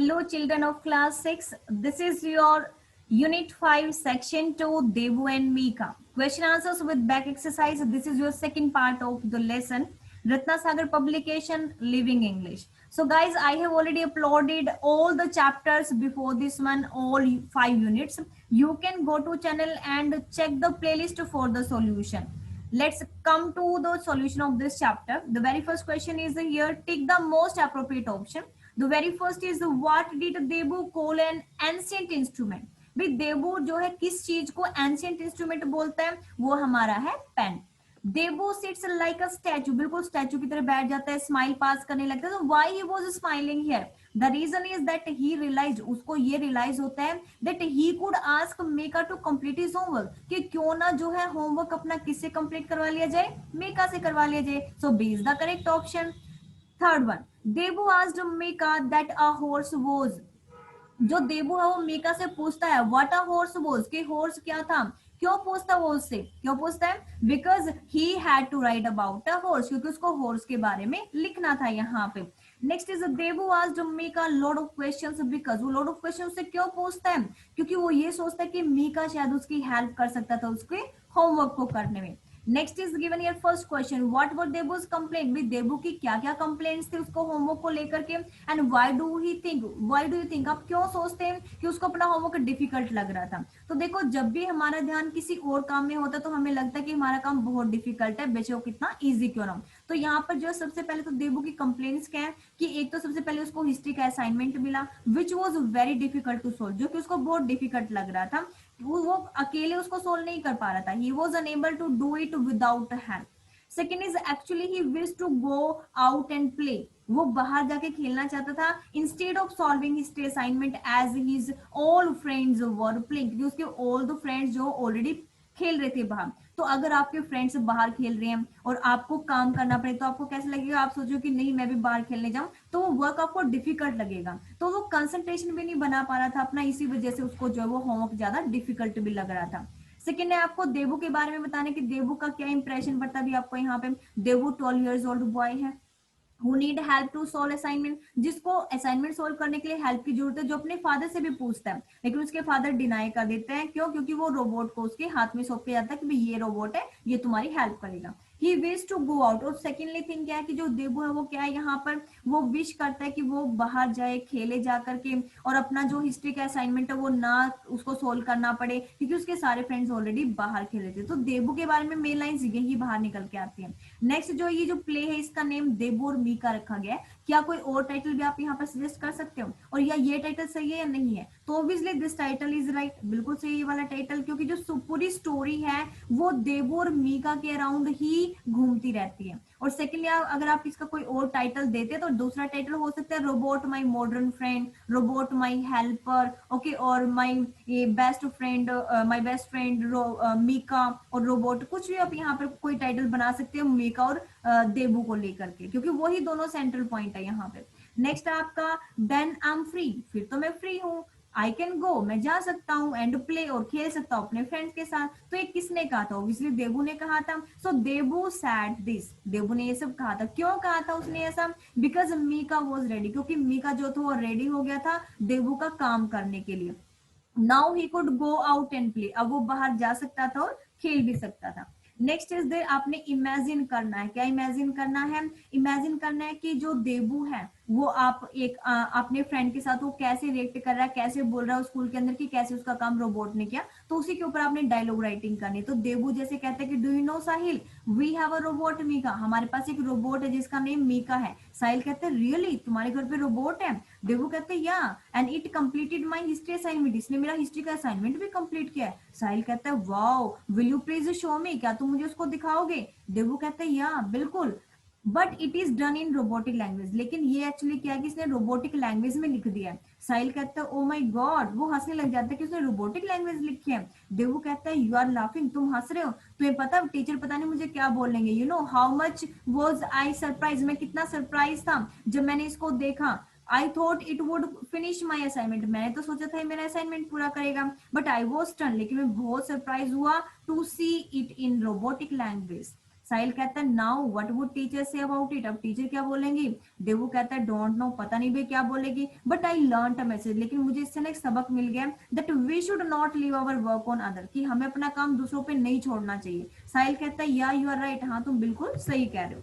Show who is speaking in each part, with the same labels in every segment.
Speaker 1: Hello, children of class 6. This is your Unit 5, Section 2, Devu and Mika. Question answers with back exercise. This is your second part of the lesson. Ratna Sagar publication, Living English. So, guys, I have already uploaded all the chapters before this one, all 5 units. You can go to channel and check the playlist for the solution. Let's come to the solution of this chapter. The very first question is here. Take the most appropriate option. The very first is what did Debu call an ancient instrument. भाई देबू जो है किस चीज को ancient instrument बोलता है, वो हमारा है pen. Debu sits like a statue, बिल्कुल स्टैचू की तरह बैठ जाता है, स्माइल पास करने लगता है. तो why he was smiling here? The reason is that he realise, उसको ये रियलाइज होता है that he could ask Mika to complete his homework, कि क्यों ना जो है होमवर्क अपना किससे कंप्लीट करवा लिया जाए, मेका से करवा लिया जाए. So B is the correct option. Third one, Debu asked Meka that a horse was. जो देबू है वो मेका से पूछता है व्हाट अ हॉर्स वाज, कि हॉर्स क्या था. क्यों पूछता है वो उससे, क्यों पूछता है? Because he had to write about a horse, क्योंकि उसको हॉर्स के बारे में लिखना था यहाँ पे. Next is Debu asked Mika lot of questions, because वो लॉट ऑफ क्वेश्चन से क्यों पूछता है? क्योंकि वो ये सोचता है कि मीका शायद उसकी हेल्प कर सकता था उसके होमवर्क को करने में. Next is given your first question, what were Debu's complaint. भी देबू की क्या क्या कंप्लेंट्स थे उसको होमवर्क को लेकर के, and why do you think, आप क्यों सोचते हैं कि उसको अपना होमवर्क डिफिकल्ट लग रहा था. तो देखो, जब भी हमारा ध्यान किसी और काम में होता है तो हमें लगता है कि हमारा काम बहुत डिफिकल्ट है, बेशक वो कितना इजी क्यों ना हो. तो यहाँ पर जो सबसे पहले तो देबू की कंप्लेंट्स क्या है कि एक तो सबसे पहले उसको हिस्ट्री का असाइनमेंट मिला which was very difficult to solve, जो कि उसको बहुत डिफिकल्ट लग रहा था. वो अकेले उसको सोल्व नहीं कर पा रहा था. He was unable to do it without help. Second is actually he wish to go out and play. वो बाहर जाके खेलना चाहता था instead of solving history assignment as his all friends were playing, क्योंकि उसके ऑल द फ्रेंड्स जो already खेल रहे थे बाहर. तो अगर आपके फ्रेंड्स बाहर खेल रहे हैं और आपको काम करना पड़े तो आपको कैसे लगेगा? आप सोचो कि नहीं मैं भी बाहर खेलने जाऊं, तो वो वर्क आपको डिफिकल्ट लगेगा. तो वो कंसंट्रेशन भी नहीं बना पा रहा था अपना, इसी वजह से उसको जो है वो होमवर्क ज्यादा डिफिकल्ट भी लग रहा था. सेकेंड है आपको देबू के बारे में बताने कि देबू का क्या इंप्रेशन पड़ता भी आपको यहाँ पे. देबू 12 years old बॉय है who need help to solve assignment, जिसको असाइनमेंट सोल्व करने के लिए हेल्प की जरूरत है, जो अपने फादर से भी पूछता है, लेकिन उसके फादर डिनाई कर देते हैं. क्यों? क्योंकि वो रोबोट को उसके हाथ में सौंप के जाता है कि भाई ये रोबोट है, ये तुम्हारी हेल्प करेगा. ही विश टू गो आउट. और सेकेंडली थिंग क्या है कि जो देबू है वो क्या है यहाँ पर, वो विश करता है कि वो बाहर जाए, खेले जा करके, और अपना जो हिस्ट्री का असाइनमेंट है वो ना उसको सोल्व करना पड़े, क्योंकि उसके सारे फ्रेंड्स ऑलरेडी बाहर खेले थे. तो देबू के बारे में मेन लाइंस यही बाहर निकल के आती है. नेक्स्ट जो ये जो प्ले है इसका नेम देबू और मीका रखा गया है. क्या कोई और टाइटल भी आप यहाँ पर सजेस्ट कर सकते हो, और या ये टाइटल सही है या नहीं है? तो obviously this title is right, बिल्कुल सही ये वाला टाइटल, क्योंकि जो पूरी स्टोरी है वो देबू और मीका के अराउंड ही घूमती रहती है. और सेकेंडली अगर आप इसका कोई और टाइटल देते तो दूसरा टाइटल हो सकता है robot my modern friend, robot my helper, okay, और my best friend, my best friend Mika और रोबोट. कुछ भी आप यहाँ पर कोई टाइटल बना सकते हो मीका और देबू को लेकर के, क्योंकि वही दोनों सेंट्रल पॉइंट है यहाँ पे. नेक्स्ट आपका देन आई एम फ्री, फिर तो मैं फ्री हूँ. आई कैन गो, मैं जा सकता हूँ, एंड प्ले, और खेल सकता हूँ अपने फ्रेंड्स के साथ. तो ये किसने कहा था? ऑब्वियसली देबू ने कहा था. सो देबू सैड दिस, देबू ने ये सब कहा था. क्यों कहा था उसने ऐसा? बिकॉज मीका वॉज रेडी, क्योंकि मीका जो था वो रेडी हो गया था देबू का काम करने के लिए. Now he could go out and play, अब वो बाहर जा सकता था और खेल भी सकता था. नेक्स्ट इज देयर, आपने इमेजिन करना है. क्या इमेजिन करना है? इमेजिन करना है कि जो देबू है वो आप एक अपने फ्रेंड के साथ वो कैसे रिएक्ट कर रहा है, कैसे बोल रहा है स्कूल के अंदर, कि कैसे उसका काम रोबोट ने किया. तो उसी के ऊपर आपने डायलॉग राइटिंग करनी. तो देबू जैसे कहते हैं कि do you know Sahil, we have a robot Mika, हमारे पास एक रोबोट है जिसका नेम मीका है. साहिल कहते हैं रियली, तुम्हारे घर पे रोबोट है? देबू कहते हैं या, and it completed my history assignment, इसने मेरा हिस्ट्री का असाइनमेंट भी कंप्लीट किया है. साहिल कहता है wow, will you please show मी, क्या तुम मुझे उसको दिखाओगे? देबू कहते हैं या बिल्कुल, but it is done in robotic language, लेकिन ये एक्चुअली क्या है कि इसने रोबोटिक लैंग्वेज में लिख दिया है. साहिल कहता है ओ माय गॉड, वो हंसने लग जाता है कि उसने रोबोटिक लैंग्वेज लिखी है. देवू कहता है यू आर लाफिंग, तुम हंस रहे हो, तुम्हें पता टीचर पता नहीं मुझे क्या बोलेंगे. You know how much was I surprise, मैं कितना सरप्राइज था जब मैंने इसको देखा. I thought it would finish my assignment, मैंने तो सोचा था मेरा असाइनमेंट पूरा करेगा, बट आई वॉज स्टन, लेकिन मैं बहुत सरप्राइज हुआ to see it in robotic language. Sahil कहता है now what would teacher say about it, अब टीचर क्या बोलेंगी। देवू कहता है डोंट नो, पता नहीं भाई क्या बोलेगी, but I learn a message, लेकिन मुझे इससे ना एक सबक मिल गया that we should not leave our work on other, कि हमें अपना काम दूसरों पे नहीं छोड़ना चाहिए। साहिल कहता है या यू आर राइट, हाँ तुम बिल्कुल सही कह रहे हो।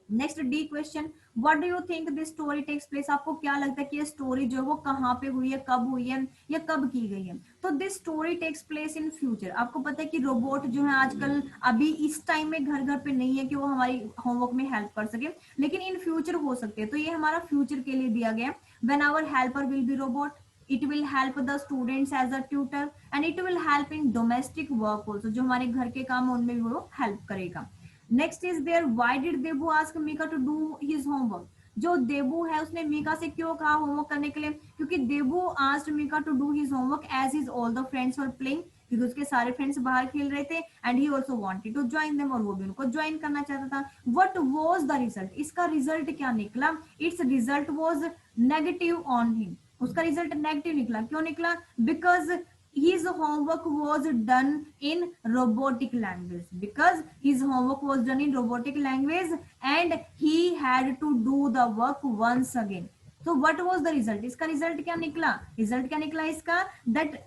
Speaker 1: Next the question, what do you think this story takes place, आपको क्या लगता है कि ये स्टोरी जो है वो कहाँ पे हुई है, कब हुई है या कब की गई है। तो this story takes place in future, आपको पता है कि रोबोट जो है आजकल अभी इस टाइम में घर घर पे नहीं है कि वो हमारी होमवर्क में हेल्प कर सके, लेकिन इन फ्यूचर हो सकते हैं। तो ये हमारा फ्यूचर के लिए दिया गया। When our helper will be robot, it will help the students as a tutor and it will help in domestic work also, जो हमारे घर के काम है उनमें भी वो हेल्प करेगा। Next is there why did Debu ask Mika to do his homework, जो देबू है उसने मीका से क्यों कहा होमवर्क करने के लिए, क्योंकि Debu asked Mika to do his homework as his all the friends were playing, क्योंकि उसके सारे फ्रेंड्स बाहर खेल रहे थे and he also wanted to join them, और वो भी उनको ज्वाइन करना चाहता था। व्हाट वाज द रिजल्ट, इसका रिजल्ट क्या निकला, its result was negative on him, उसका रिजल्ट नेगेटिव निकला। क्यों निकला, because his homework was done in robotic language, because his homework was done in robotic language and he had to do the work once again. So what was the result, इसका result क्या निकला, result क्या निकला इसका, that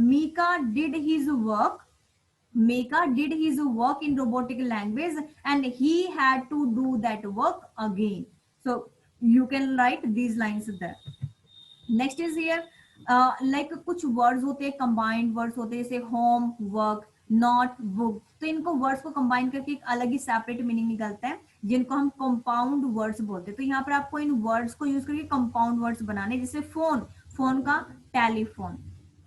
Speaker 1: Mika did his work, Mika did his work in robotic language and he had to do that work again. So you can write these lines there. Next is here like कुछ words होते हैं combined words होते हैं, जैसे home work not book, तो इनको words को combine करके एक अलग ही सेपरेट मीनिंग निकलता है जिनको हम कंपाउंड वर्ड्स बोलते हैं। तो यहाँ पर आपको इन वर्ड्स को यूज करके कंपाउंड वर्ड्स बनाने, जैसे फोन, फोन का telephone,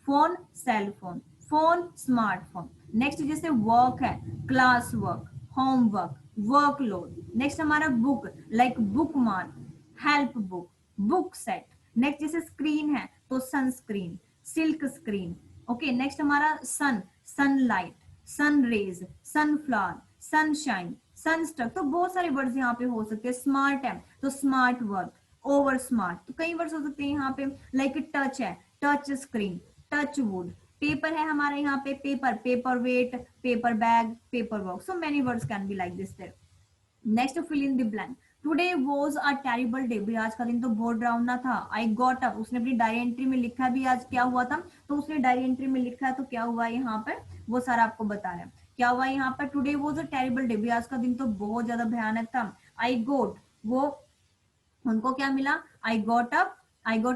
Speaker 1: phone cell phone, phone smartphone. Next जैसे वर्क है class work, homework, workload. Next हमारा book like bookmark, help book, book set. Next जैसे स्क्रीन है तो sunscreen, silk screen. Okay next हमारा sun, sunlight, sun rays, sunflower, sunshine, sunstroke. तो बहुत सारे वर्ड्स यहाँ पे हो सकते हैं। स्मार्ट है तो स्मार्ट वर्क, ओवर स्मार्ट, तो कई वर्ड्स हो सकते हैं यहाँ पे। लाइक टच है touch screen, touch wood. Paper है हमारे यहाँ पे paper, paper weight, paper bag, paper work. So many words can be like this there. Next fill in the blank, today was a terrible day, भी आज का दिन तो बहुत डरावना था। आई गॉट अप, उसने अपनी डायरी एंट्री में लिखा भी आज क्या हुआ था, तो उसने डायरी एंट्री में लिखा है तो क्या हुआ यहाँ पर वो सारा आपको बता रहा है। क्या हुआ यहाँ पर, today was a terrible day, भी आज का दिन तो बहुत ज्यादा भयानक था। आई गोट, वो उनको क्या मिला, I got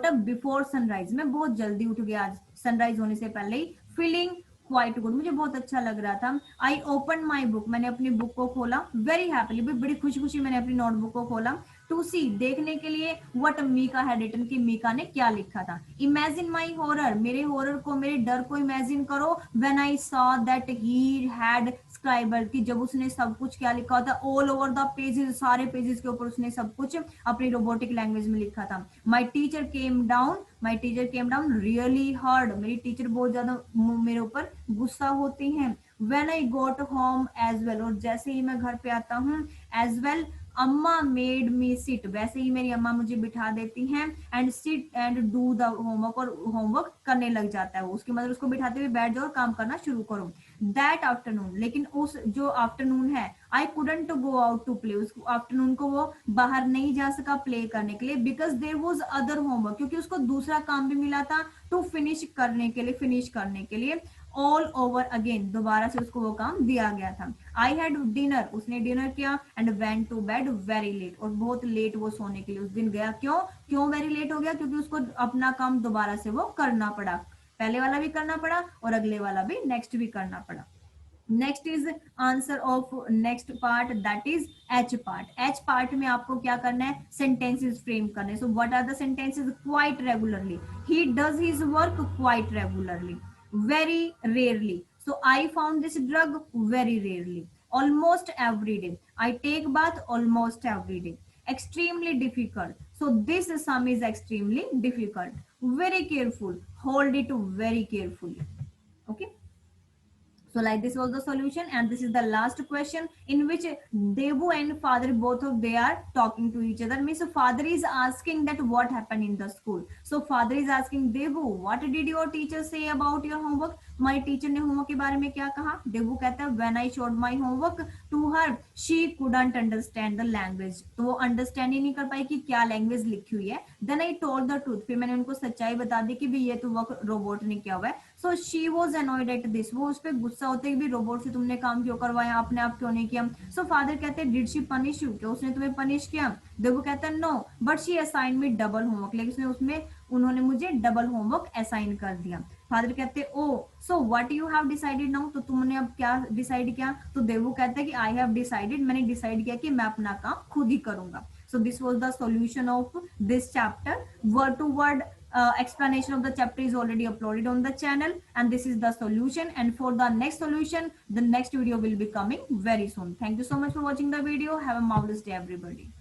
Speaker 1: up before sunrise, मैं बहुत जल्दी उठ गया आज सनराइज होने से पहले ही। फीलिंग क्वाइट गुड, मुझे बहुत अच्छा लग रहा था। आई ओपन माई बुक, मैंने अपनी बुक को खोला। वेरी हैप्पीली, बड़ी खुशी खुशी मैंने अपनी नोटबुक को खोला। टू सी, देखने के लिए। व्हाट मीका हैड रिटन, की मीका ने क्या लिखा था। इमेजिन माई हॉरर, मेरे हॉरर को, मेरे डर को इमेजिन करो। When I saw that he had scribble, की जब उसने सब कुछ क्या लिखा होता, ऑल ओवर द पेजेस, सारे पेजेस के ऊपर उसने सब कुछ अपनी रोबोटिक लैंग्वेज में लिखा था। My teacher came down, my teacher came down really hard, मेरी टीचर बहुत ज्यादा मेरे ऊपर गुस्सा होती हैं। When I got home as well, और जैसे ही मैं घर पे आता हूँ, एज वेल अम्मा मेड मी सिट, वैसे ही मेरी अम्मा मुझे बिठा देती हैं। And sit and do the homework, और होमवर्क करने लग जाता है वो, उसके मतलब उसको बिठाते हुए बैठ जाओ और काम करना शुरू करो। दैट आफ्टरनून, लेकिन उस जो आफ्टरनून है, I couldn't go out to play, उस आफ्टरनून को वो बाहर नहीं जा सका प्ले करने के लिए। Because there was other homework, क्योंकि उसको दूसरा काम भी मिला था टू फिनिश करने के लिए, फिनिश करने के लिए। ऑल ओवर अगेन, दोबारा से उसको वो काम दिया गया था। आई हैड डिनर, उसने डिनर किया। And went to bed very late, और बहुत लेट वो सोने के लिए उस दिन गया। क्यों क्यों वेरी लेट हो गया, क्योंकि उसको अपना काम दोबारा से वो करना पड़ा, पहले वाला भी करना पड़ा और अगले वाला भी नेक्स्ट भी करना पड़ा। Next is answer of next part, that is H part. H part में आपको क्या करना है, सेंटेंसेस फ्रेम करने। So what are the sentences, quite regularly, he does his work quite regularly, very rarely, so I found this drug very rarely, almost every day, I take bath almost every day, extremely difficult, so this sum is extremely difficult, very careful, hold it very carefully. Okay, So like this was the solution, and this is the last question in which Devu and father both of they are talking to each other. Means father is asking that what happened in the school. So father is asking Devu, what did your teacher say about your homework? My teacher ने homework के बारे में क्या कहा? Devu कहता है when I showed my homework to her, she couldn't understand the language. तो वो understand ही नहीं कर पाई कि क्या language लिखी हुई है. Then I told the truth. फिर मैंने उनको सच्चाई बता दी कि भी ये तो वर्क रोबोट ने किया हुआ है. So she was annoyed at this. वो उस पर गुस्सा होते कि भी रोबोट से तुमने काम क्यों करवाया, अपने आप क्यों नहीं किया. सो फादर कहते हैं डिड शी पनिश यू, क्या उसने तुम्हें पनिश किया? देवू कहता है no but she assign me double homework, लेकिन उसमें उन्होंने मुझे डबल होमवर्क असाइन कर दिया. फादर कहते oh so what you have decided now, तो तुमने अब क्या डिसाइड किया? तो देवू कहता है कि आई हैव डिसाइडेड, मैंने डिसाइड किया कि मैं अपना काम खुद ही करूंगा. So this was the solution of this chapter. Word to word explanation of the chapter is already uploaded on the channel, and this is the solution. And for the next solution, the next video will be coming very soon. Thank you so much for watching the video. Have a marvelous day, everybody.